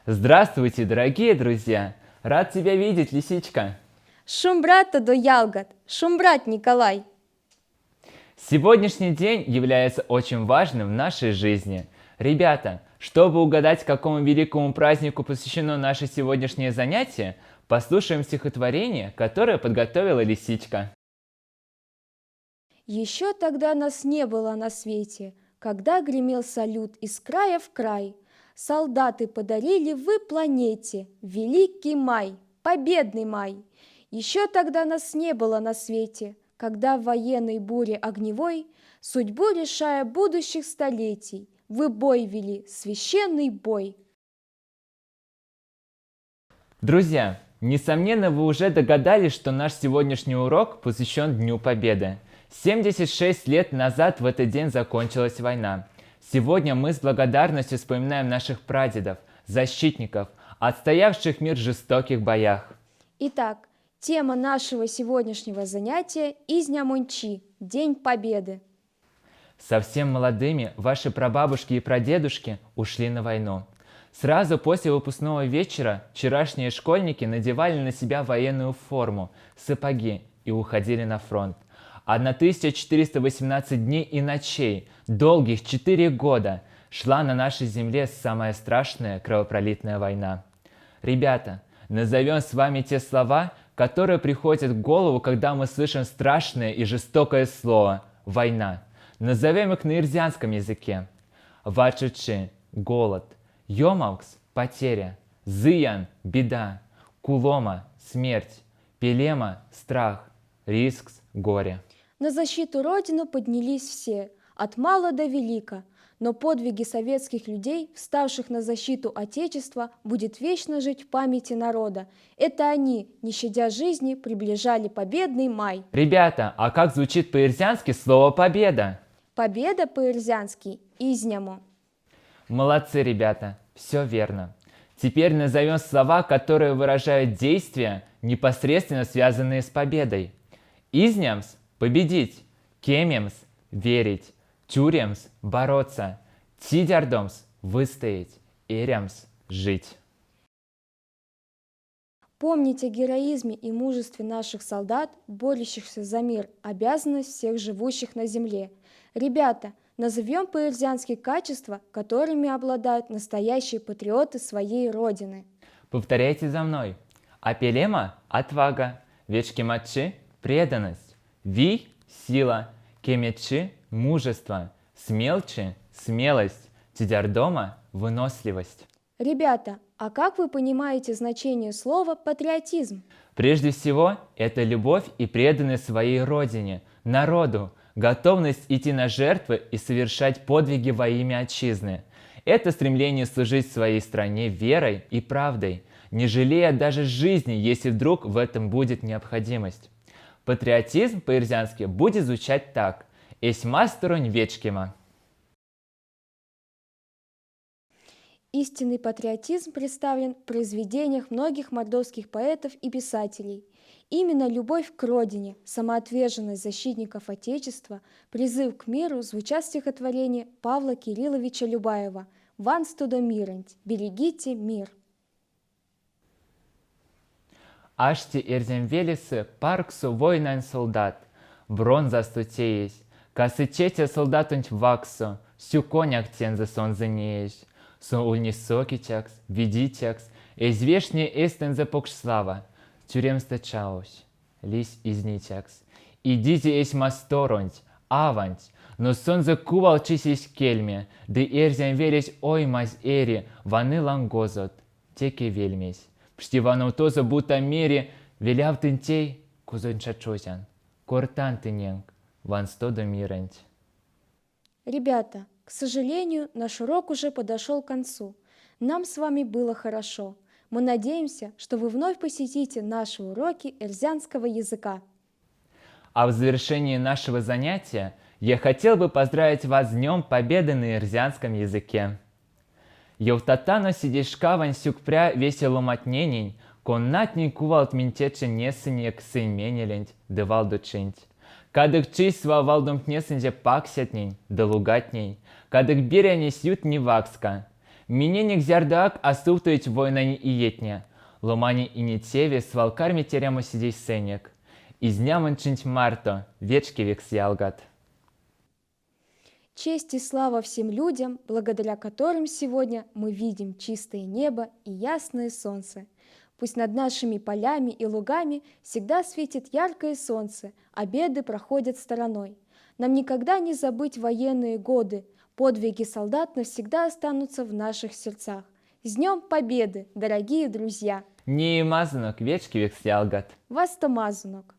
Здравствуйте, дорогие друзья! Рад тебя видеть, лисичка! Шумбрата до Ялгат, Шумбрат Николай. Сегодняшний день является очень важным в нашей жизни. Ребята, чтобы угадать, какому великому празднику посвящено наше сегодняшнее занятие, послушаем стихотворение, которое подготовила лисичка. Еще тогда нас не было на свете, когда гремел салют из края в край. Солдаты подарили вы планете Великий май, победный май. Еще тогда нас не было на свете, когда в военной буре огневой, судьбу решая будущих столетий, вы бой вели, священный бой. Друзья, несомненно, вы уже догадались, что наш сегодняшний урок посвящен Дню Победы. 76 лет назад в этот день закончилась война. Сегодня мы с благодарностью вспоминаем наших прадедов, защитников, отстоявших мир в жестоких боях. Итак, тема нашего сегодняшнего занятия – Изнямончи, День Победы. Совсем молодыми ваши прабабушки и прадедушки ушли на войну. Сразу после выпускного вечера вчерашние школьники надевали на себя военную форму, сапоги и уходили на фронт. 1418 дней и ночей, долгих 4 года, шла на нашей земле самая страшная кровопролитная война. Ребята, назовем с вами те слова, которые приходят в голову, когда мы слышим страшное и жестокое слово «война». Назовем их на ирзианском языке. Вачучи – голод, Йомаукс – потеря, Зыян – беда, Кулома – смерть, Пелема – страх, Рискс – горе. На защиту Родины поднялись все, от мала до велика, но подвиги советских людей, вставших на защиту Отечества, будет вечно жить в памяти народа. Это они, не щадя жизни, приближали победный май. Ребята, а как звучит по-ирзиански слово «победа»? Победа по-ирзиански – Изнямо. Молодцы, ребята, все верно. Теперь назовем слова, которые выражают действия, непосредственно связанные с победой. Изнямс – победить, кемемс – верить, тюремс – бороться, тидярдомс – выстоять, эрямс – жить. Помнить о героизме и мужестве наших солдат, борющихся за мир, обязанность всех живущих на земле. Ребята, назовем по-ирзиански качества, которыми обладают настоящие патриоты своей родины. Повторяйте за мной. Апелема – отвага, вечкемачи – преданность, ви – сила, кемечи – мужество, смелчи – смелость, тидярдома – выносливость. Ребята, а как вы понимаете значение слова «патриотизм»? Прежде всего, это любовь и преданность своей родине, народу, готовность идти на жертвы и совершать подвиги во имя отчизны. Это стремление служить своей стране верой и правдой, не жалея даже жизни, если вдруг в этом будет необходимость. Патриотизм по-ирзиански будет звучать так: «Эсьмасторонь вечкема». Истинный патриотизм представлен в произведениях многих мордовских поэтов и писателей. Именно любовь к родине, самоотверженность защитников Отечества, призыв к миру звучат в стихотворении Павла Кирилловича Любаева «Ван студо миранть, берегите мир». Ашти эрземвелисы парксу войнан солдат, бронза стутеесь, касычете солдатунь ваксу, сюконяк тенза сонзанеешь. Сон ульнисокитякс, видитякс, извешне эстензе покшслава, тюремста чаус, лись изнитякс. Идите эсь масторонть, аванть, но сонзе кувалчисись кельме, де эрзям велись оймаз эри, ваны лангозот, теке вельмесь. Пштивану тоза бута мери, веляв тынтей, кузончачозян, кортан тыненг, ван стодо миранть. Ребята, к сожалению, наш урок уже подошел к концу. Нам с вами было хорошо. Мы надеемся, что вы вновь посетите наши уроки эрзианского языка. А в завершении нашего занятия я хотел бы поздравить вас с Днем Победы на ирзианском языке. Евтатано сидишкавань сюкпря веселоматненень, коннатний кувалт минтече несенек сыменелень, девал дучинть. Кадык чисва валдум кнесенже паксятнень, да лугатней, кадык биря несют невакска. Minėnik zerdak astūtuit voinani ietnie. Lomani inicievė svalkarmi teremu sidей сенек. Изняманчинч Марто, вечки вексялгат. Честь и слава всем людям, благодаря которым сегодня мы видим чистое небо и ясное солнце. Пусть над нашими полями и лугами всегда светит яркое солнце, а беды проходят стороной. Нам никогда не забыть военные годы, подвиги солдат навсегда останутся в наших сердцах. С Днем Победы, дорогие друзья! Не мазанок, вечки вексялгат. Вас то мазунок!